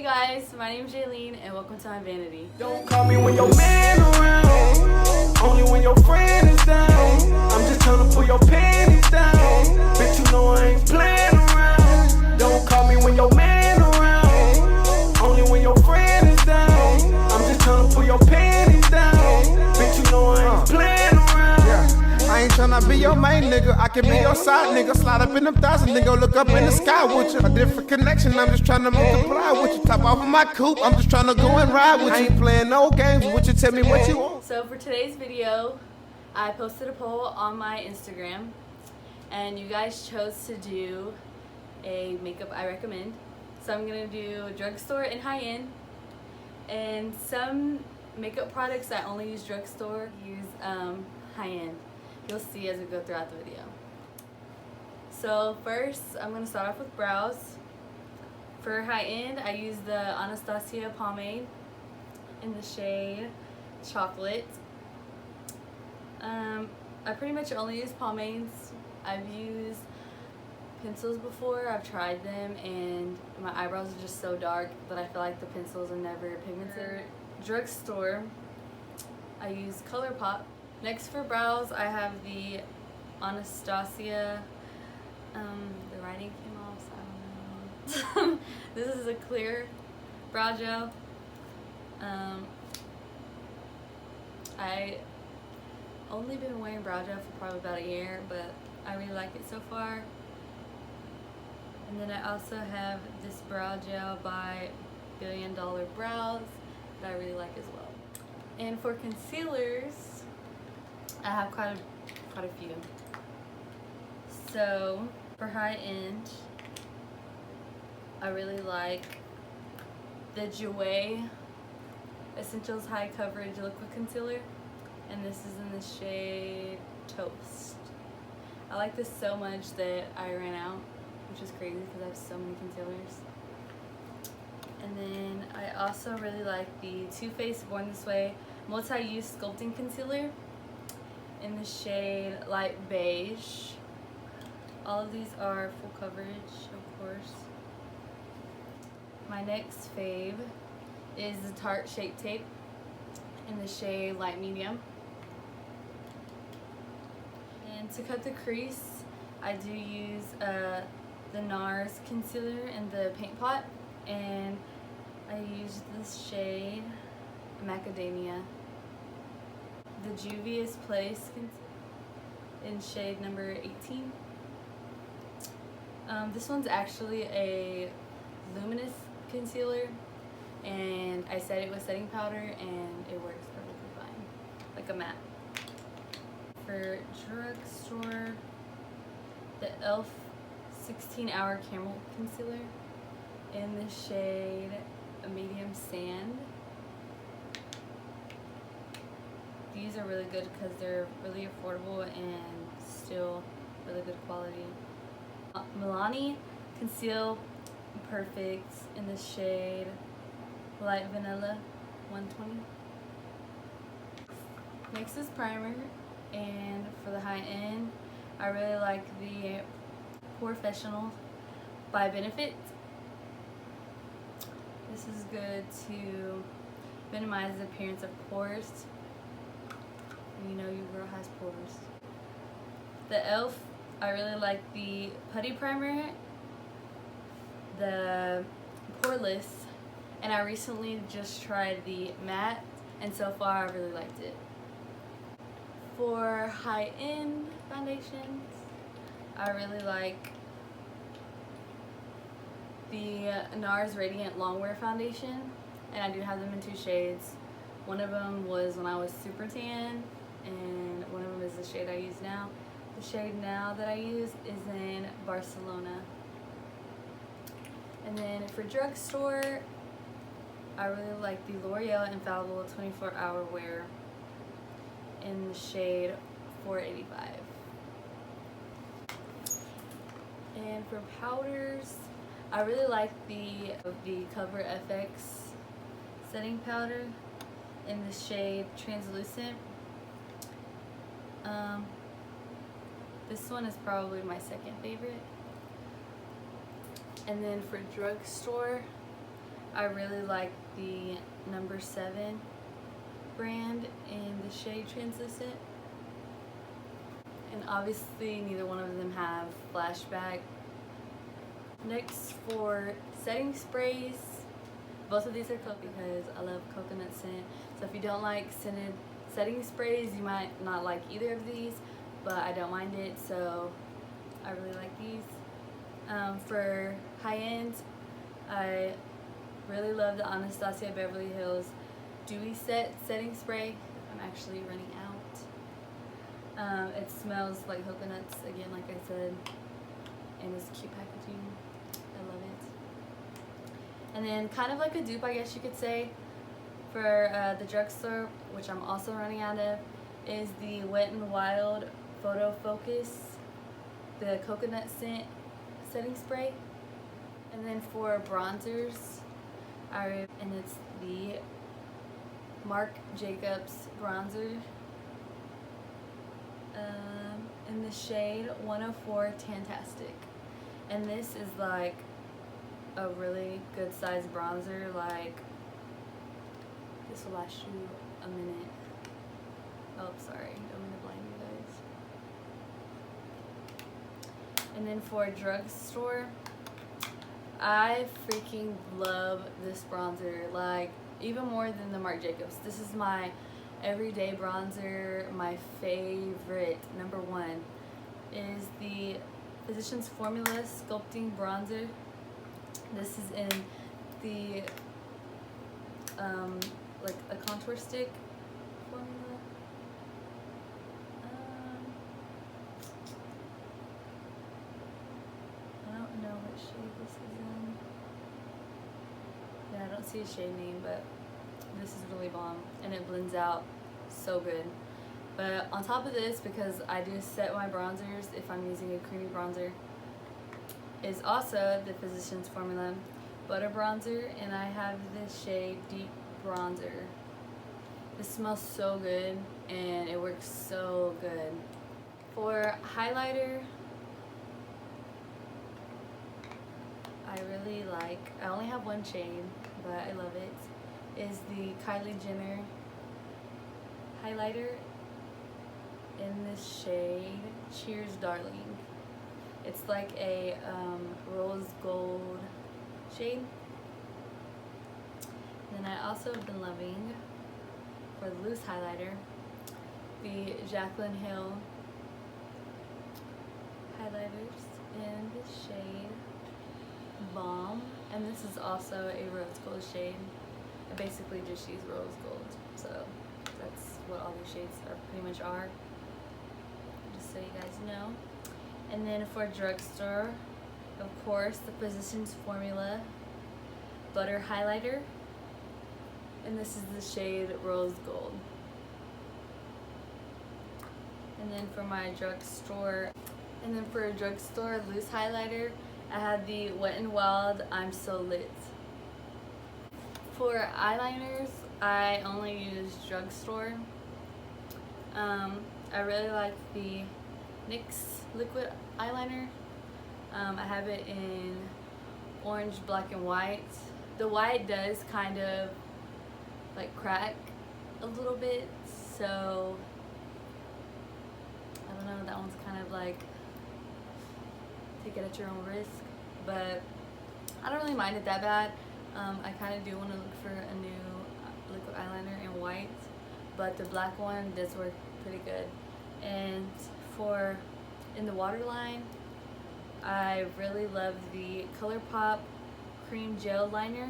guys, my name is JACLYN and welcome to my vanity. Don't call me when your man around, only when your friend is down. I'm just trying to pull your panties down. Bitch, you know I ain't playing around. Don't call me when your man around, only when your friend is down. I'm just trying to pull your panties down. Bitch, you know I ain't playing around. I ain't tryna be your main nigga, I can be your side nigga. Slide up in them thousand, nigga, look up in the sky with you. A different connection, I'm just tryna multiply with you. Top off of my coupe, I'm just tryna go and ride with you. I ain't playing no games with you, tell me what you want. So for today's video, I posted a poll on my Instagram and you guys chose to do a makeup I recommend. So I'm gonna do drugstore and high-end, and some makeup products I only use drugstore, use high-end. You'll see as we go throughout the video. So first, I'm going to start off with brows. For high-end, I use the ANASTASIA pomade in the shade Chocolate. I pretty much only use pomades. I've used pencils before, I've tried them, and my eyebrows are just so dark that I feel like the pencils are never pigmented. Drugstore, I use ColourPop. Next for brows, I have the ANASTASIA, the writing came off, so I don't know. This is a clear brow gel. I only been wearing brow gel for probably about a year, but I really like it so far. And then I also have this brow gel by $1 Billion Brows that I really like as well. And for concealers, I have quite a few. So for high end, I really like the JOUER Essentials High Coverage Liquid Concealer, and this is in the shade Toast. I like this so much that I ran out, which is crazy because I have so many concealers. And then I also really like the Too Faced Born This Way Multi-Use Sculpting Concealer in the shade Light Beige. All of these are full coverage, of course. My next fave is the Tarte Shape Tape in the shade Light Medium. And to cut the crease, I do use the NARS concealer in the paint pot, and I use this shade Macadamia. The JUVIA SPLACE in shade number 18. This one's actually a luminous concealer, and I set it with setting powder and it works perfectly fine, like a matte. For drugstore, the E.L.F 16-Hour Caramel Concealer in the shade Medium Sand. These are really good because they're really affordable and still really good quality. Milani Conceal Perfect in the shade Light Vanilla 120. Next is primer, and for the high end, I really like the Professional by Benefit. This is good to minimize the appearance of pores. You know your girl has pores. The E.L.F, I really like the Putty Primer, the Poreless, and I recently just tried the matte, and so far I really liked it. For high-end foundations, I really like the NARS Radiant Longwear Foundation, and I do have them in 2 shades. One of them was when I was super tan, and one of them is the shade I use now. The shade now that I use is in Barcelona. And then for drugstore, I really like the L'Oreal Infallible 24-Hour Wear in the shade 485. And for powders, I really like the Cover FX setting powder in the shade Translucent. This one is probably my second favorite. And then for drugstore, I really like the number 7 brand in the shade Translucent. And obviously neither one of them have flashback. Next, for setting sprays, both of these are coconut because I love coconut scent. So if you don't like scented setting sprays, you might not like either of these, but I don't mind it, so I really like these. For high end, I really love the Anastasia Beverly Hills Dewy Set Setting Spray. I'm actually running out. It smells like coconuts, again, like I said, and it's cute packaging. I love it. And then kind of like a dupe, I guess you could say, for the drugstore, which I'm also running out of, is the Wet n Wild Photo Focus, the coconut scent setting spray. And then for bronzers, and it's the Marc Jacobs bronzer in the shade 104 TAN-TASTIC. And this is like a really good size bronzer. Like, this will last you a minute. Oh, sorry, don't mean to blind you guys. And then for drugstore, I freaking love this bronzer, like even more than the Marc Jacobs. This is my everyday bronzer. My favorite, number 1, is the Physicians Formula Sculpting Bronzer. This is in the like a contour stick formula. I don't know what shade this is in. Yeah, I don't see a shade name, but this is really bomb and it blends out so good. But on top of this, because I do set my bronzers if I'm using a creamy bronzer, is also the Physicians Formula Butter Bronzer, and I have this shade Deep Bronzer. This smells so good and it works so good. For highlighter, I really like, I only have one shade, but I love it, is the Kylie Jenner highlighter in this shade Cheers Darling. It's like a rose gold shade. Then I also have been loving, for the loose highlighter, the JACLYN Hill highlighters in this shade Balm, and this is also a rose gold shade. I basically just use rose gold, so that's what all these shades are pretty much are, just so you guys know. And then for drugstore, of course, the Physicians Formula Butter Highlighter, and this is the shade Rose Gold. And then for my drugstore, loose highlighter, I have the Wet n Wild I'm So Lit. For eyeliners, I only use drugstore. I really like the NYX liquid eyeliner. I have it in orange, black, and white. The white does kind of like crack a little bit, so I don't know, that one's kind of like take it at your own risk, but I don't really mind it that bad. I kind of do want to look for a new liquid eyeliner in white, but the black one does work pretty good. And for in the waterline, I really love the ColourPop cream gel liner,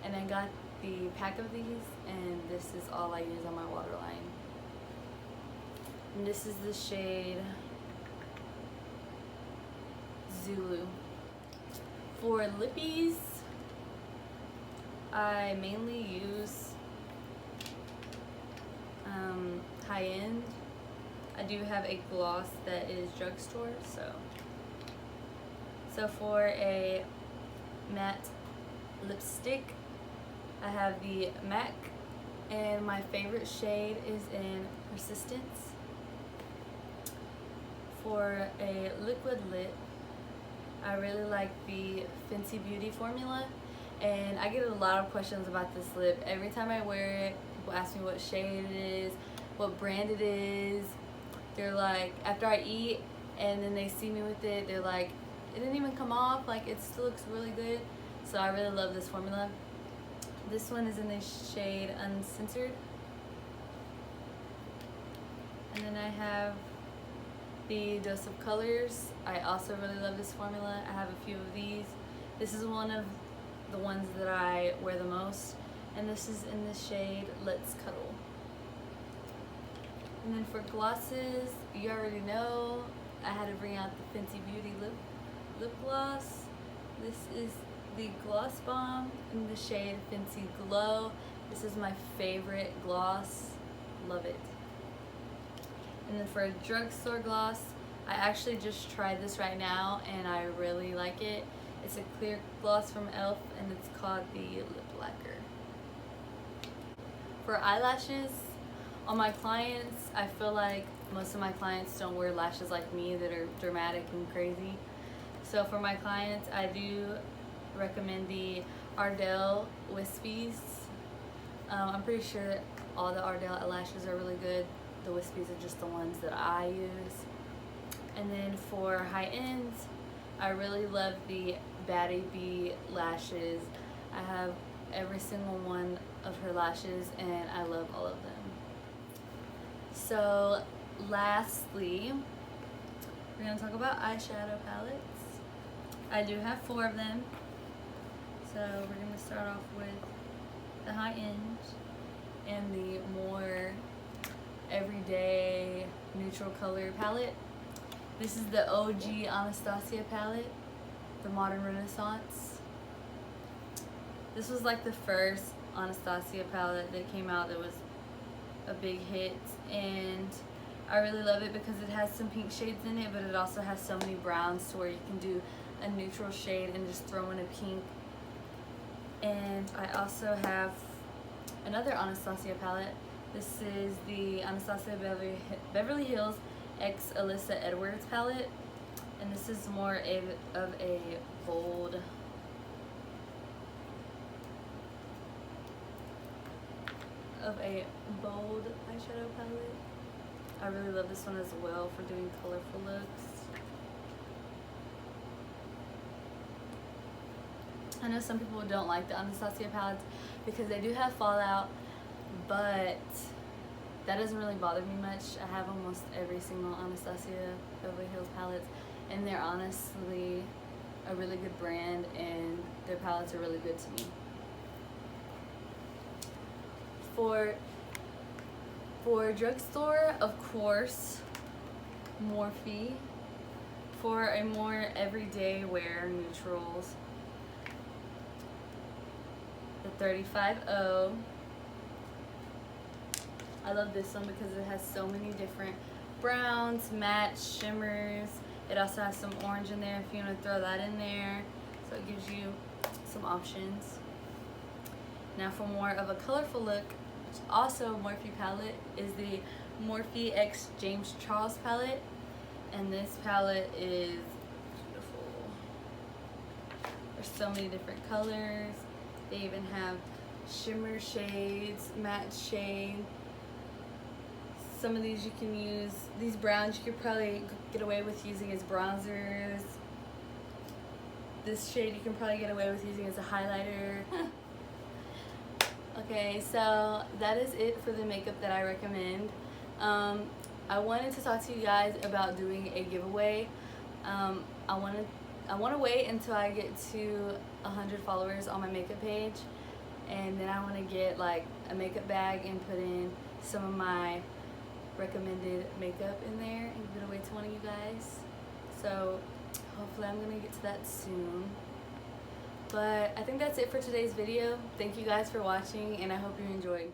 and I got the pack of these, and this is all I use on my waterline. And this is the shade Zulu. For lippies, I mainly use high-end. I do have a gloss that is drugstore, so for a matte lipstick, I have the MAC, and my favorite shade is in Persistence. For a liquid lip, I really like the Fenty Beauty formula, And I get a lot of questions about this lip. Every time I wear it, people ask me what shade it is, what brand it is. They're like, after I eat and then they see me with it, they're like, it didn't even come off, like it still looks really good. So I really love this formula. This one is in the shade Uncensored. And then I have the Dose of Colors. I also really love this formula. I have a few of these. This is one of the ones that I wear the most. And this is in the shade Let's Cuddle. And then for glosses, you already know, I had to bring out the Fenty Beauty lip gloss. This is the Gloss Bomb in the shade Fenty Glow. This is my favorite gloss. Love it. And then for a drugstore gloss, I actually just tried this right now and I really like it. It's a clear gloss from E.L.F. and it's called the Lip Lacquer. For eyelashes, on my clients, I feel like most of my clients don't wear lashes like me that are dramatic and crazy. So for my clients, I do recommend the Ardell Wispies. I'm pretty sure all the Ardell lashes are really good. The Wispies are just the ones that I use. And then for high ends, I really love the Baddie B lashes. I have every single one of her lashes and I love all of them. So lastly, we're going to talk about eyeshadow palettes. I do have 4 of them. So we're going to start off with the high end and the more everyday neutral color palette. This is the OG ANASTASIA palette, the Modern Renaissance. This was like the first ANASTASIA palette that came out that was a big hit, and I really love it because it has some pink shades in it, but it also has so many browns to where you can do a neutral shade and just throw in a pink. And I also have another ANASTASIA palette. This is the ANASTASIA Beverly Hills X Alyssa Edwards palette, and this is more of a bold eyeshadow palette. I really love this one as well for doing colorful looks. I know some people don't like the ANASTASIA palettes because they do have fallout, but that doesn't really bother me much. I have almost every single ANASTASIA Beverly Hills palettes, and they're honestly a really good brand, and their palettes are really good to me. For drugstore, of course, Morphe. For a more everyday wear neutrals, the 35O. I love this one because it has so many different browns, mattes, shimmers. It also has some orange in there if you want to throw that in there. So it gives you some options. Now for more of a colorful look, which also a Morphe palette, is the Morphe X James Charles palette. And this palette is beautiful. There's so many different colors. They even have shimmer shades, matte shade. Some of these you can use, these browns you could probably get away with using as bronzers. This shade you can probably get away with using as a highlighter. Okay, so that is it for the makeup that I recommend. I wanted to talk to you guys about doing a giveaway. I want to wait until I get to 100 followers on my makeup page, and then I want to get like a makeup bag and put in some of my recommended makeup in there and give it away to one of you guys. So hopefully I'm gonna get to that soon. But I think that's it for today's video. Thank you guys for watching, and I hope you enjoyed.